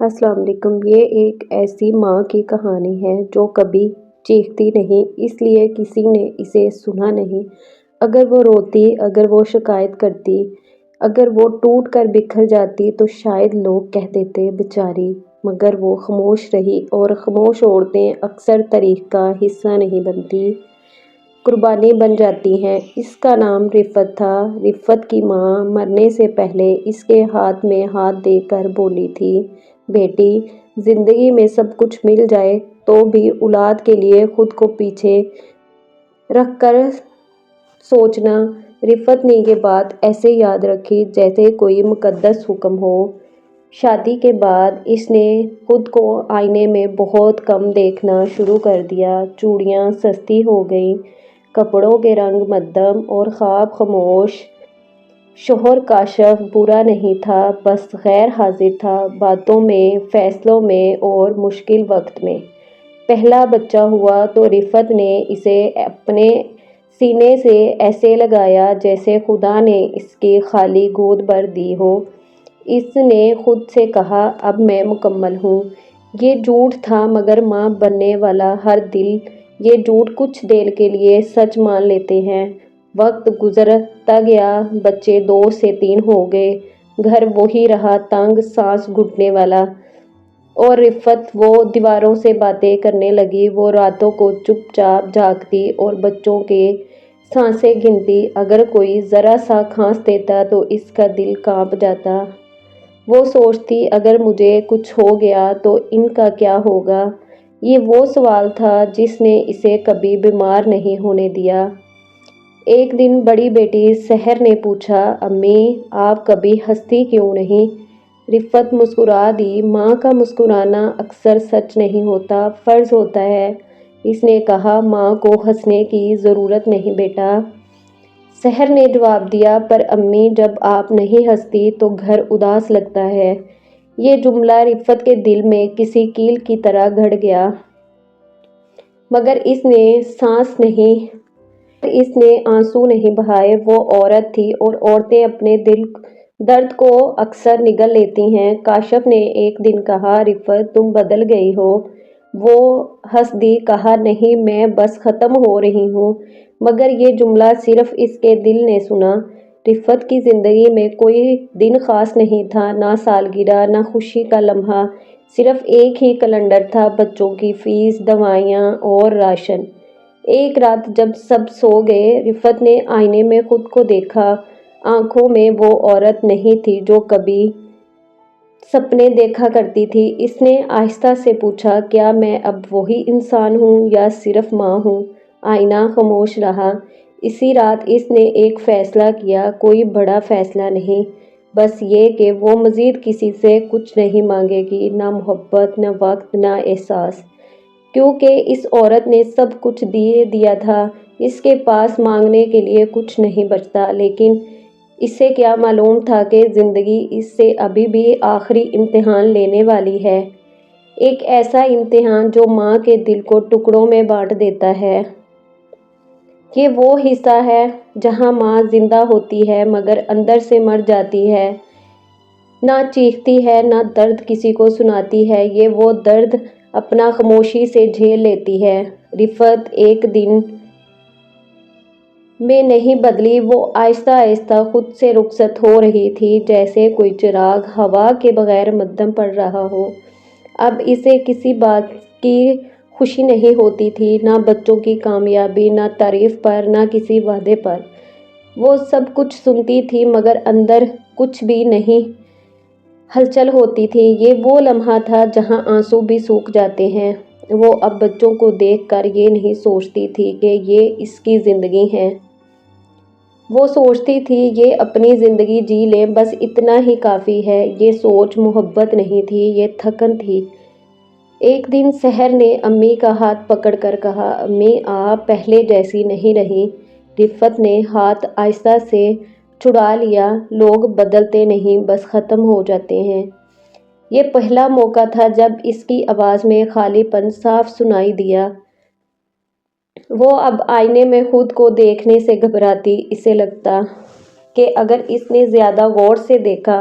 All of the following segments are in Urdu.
السلام علیکم۔ یہ ایک ایسی ماں کی کہانی ہے جو کبھی چیختی نہیں، اس لیے کسی نے اسے سنا نہیں۔ اگر وہ روتی، اگر وہ شکایت کرتی، اگر وہ ٹوٹ کر بکھر جاتی تو شاید لوگ کہہ دیتے بیچاری، مگر وہ خاموش رہی، اور خاموش عورتیں اکثر تاریخ کا حصہ نہیں بنتی، قربانی بن جاتی ہیں۔ اس کا نام رفت تھا۔ رفت کی ماں مرنے سے پہلے اس کے ہاتھ میں ہاتھ دے کر بولی تھی، بیٹی، زندگی میں سب کچھ مل جائے تو بھی اولاد کے لیے خود کو پیچھے رکھ کر سوچنا۔ رفت نے یہ بات ایسے یاد رکھی جیسے کوئی مقدس حکم ہو۔ شادی کے بعد اس نے خود کو آئینے میں بہت کم دیکھنا شروع کر دیا۔ چوڑیاں سستی ہو گئیں، کپڑوں کے رنگ مدھم اور خواب خاموش۔ شوہر کاشف برا نہیں تھا، بس غیر حاضر تھا، باتوں میں، فیصلوں میں اور مشکل وقت میں۔ پہلا بچہ ہوا تو رفت نے اسے اپنے سینے سے ایسے لگایا جیسے خدا نے اس کی خالی گود بھر دی ہو۔ اس نے خود سے کہا، اب میں مکمل ہوں۔ یہ جھوٹ تھا، مگر ماں بننے والا ہر دل یہ جھوٹ کچھ دیر کے لیے سچ مان لیتے ہیں۔ وقت گزرتا گیا، بچے 2 سے 3 ہو گئے، گھر وہی رہا، تنگ سانس گھٹنے والا۔ اور رفت وہ دیواروں سے باتیں کرنے لگی۔ وہ راتوں کو چپ چاپ جاگتی اور بچوں کے سانسیں گنتی۔ اگر کوئی ذرا سا کھانس دیتا تو اس کا دل کانپ جاتا۔ وہ سوچتی، اگر مجھے کچھ ہو گیا تو ان کا کیا ہوگا؟ یہ وہ سوال تھا جس نے اسے کبھی بیمار نہیں ہونے دیا۔ ایک دن بڑی بیٹی سحر نے پوچھا، امی، آپ کبھی ہنستی کیوں نہیں؟ رفت مسکرا دی۔ ماں کا مسکرانا اکثر سچ نہیں ہوتا، فرض ہوتا ہے۔ اس نے کہا، ماں کو ہنسنے کی ضرورت نہیں بیٹا۔ سحر نے جواب دیا، پر امی، جب آپ نہیں ہنستی تو گھر اداس لگتا ہے۔ یہ جملہ رفت کے دل میں کسی کیل کی طرح گڑ گیا، مگر اس نے آنسو نہیں بہائے۔ وہ عورت تھی اور عورتیں اپنے درد کو اکثر نگل لیتی ہیں۔ کاشف نے ایک دن کہا، رفت، تم بدل گئی ہو۔ وہ ہنس دی، کہا، نہیں، میں بس ختم ہو رہی ہوں۔ مگر یہ جملہ صرف اس کے دل نے سنا۔ رفت کی زندگی میں کوئی دن خاص نہیں تھا، نہ سالگرہ، نہ خوشی کا لمحہ، صرف ایک ہی کیلنڈر تھا، بچوں کی فیس، دوائیاں اور راشن۔ ایک رات جب سب سو گئے، رفت نے آئینے میں خود کو دیکھا۔ آنکھوں میں وہ عورت نہیں تھی جو کبھی سپنے دیکھا کرتی تھی۔ اس نے آہستہ سے پوچھا، کیا میں اب وہی انسان ہوں یا صرف ماں ہوں؟ آئینہ خاموش رہا۔ اسی رات اس نے ایک فیصلہ کیا، کوئی بڑا فیصلہ نہیں، بس یہ کہ وہ مزید کسی سے کچھ نہیں مانگے گی، نہ محبت، نہ وقت، نہ احساس، کیونکہ اس عورت نے سب کچھ دے دیا تھا۔ اس کے پاس مانگنے کے لیے کچھ نہیں بچتا، لیکن اسے کیا معلوم تھا کہ زندگی اس سے ابھی بھی آخری امتحان لینے والی ہے، ایک ایسا امتحان جو ماں کے دل کو ٹکڑوں میں بانٹ دیتا ہے۔ یہ وہ حصہ ہے جہاں ماں زندہ ہوتی ہے مگر اندر سے مر جاتی ہے، نہ چیختی ہے، نہ درد کسی کو سناتی ہے، یہ وہ درد اپنا خاموشی سے جھیل لیتی ہے۔ رفت ایک دن میں نہیں بدلی، وہ آہستہ آہستہ خود سے رخصت ہو رہی تھی، جیسے کوئی چراغ ہوا کے بغیر مدھم پڑ رہا ہو۔ اب اسے کسی بات کی خوشی نہیں ہوتی تھی، نہ بچوں کی کامیابی، نہ تعریف پر، نہ کسی وعدے پر۔ وہ سب کچھ سنتی تھی مگر اندر کچھ بھی نہیں ہلچل ہوتی تھی۔ یہ وہ لمحہ تھا جہاں آنسو بھی سوکھ جاتے ہیں۔ وہ اب بچوں کو دیکھ کر یہ نہیں سوچتی تھی کہ یہ اس کی زندگی ہے۔ وہ سوچتی تھی، یہ اپنی زندگی جی لیں، بس اتنا ہی کافی ہے۔ یہ سوچ محبت نہیں تھی، یہ تھکن تھی۔ ایک دن سحر نے امی کا ہاتھ پکڑ کر کہا، امی، آپ پہلے جیسی نہیں رہی۔ رفت نے ہاتھ آہستہ سے چھڑا لیا۔ لوگ بدلتے نہیں، بس ختم ہو جاتے ہیں۔ یہ پہلا موقع تھا جب اس کی آواز میں خالی پن صاف سنائی دیا۔ وہ اب آئینے میں خود کو دیکھنے سے گھبراتی۔ اسے لگتا کہ اگر اس نے زیادہ غور سے دیکھا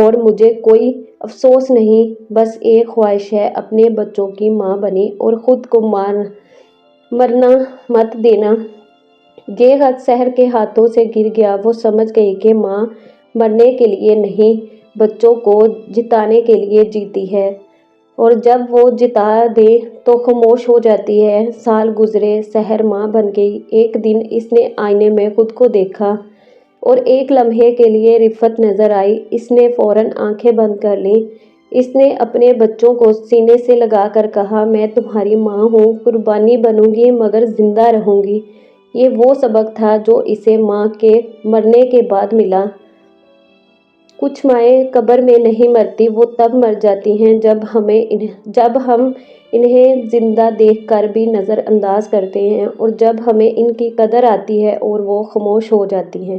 اور مجھے کوئی افسوس نہیں، بس ایک خواہش ہے، اپنے بچوں کی ماں بنی اور خود کو مرنا مت دینا۔ یہ خط سحر کے ہاتھوں سے گر گیا۔ وہ سمجھ گئی کہ ماں مرنے کے لیے نہیں، بچوں کو جتانے کے لیے جیتی ہے، اور جب وہ جتا دے تو خاموش ہو جاتی ہے۔ سال گزرے، سحر ماں بن گئی۔ ایک دن اس نے آئینے میں خود کو دیکھا اور ایک لمحے کے لیے رفعت نظر آئی۔ اس نے فوراً آنکھیں بند کر لیں۔ اس نے اپنے بچوں کو سینے سے لگا کر کہا، میں تمہاری ماں ہوں، قربانی بنوں گی مگر زندہ رہوں گی۔ یہ وہ سبق تھا جو اسے ماں کے مرنے کے بعد ملا۔ کچھ مائیں قبر میں نہیں مرتی، وہ تب مر جاتی ہیں جب ہم انہیں زندہ دیکھ کر بھی نظر انداز کرتے ہیں، اور جب ہمیں ان کی قدر آتی ہے اور وہ خاموش ہو جاتی ہیں۔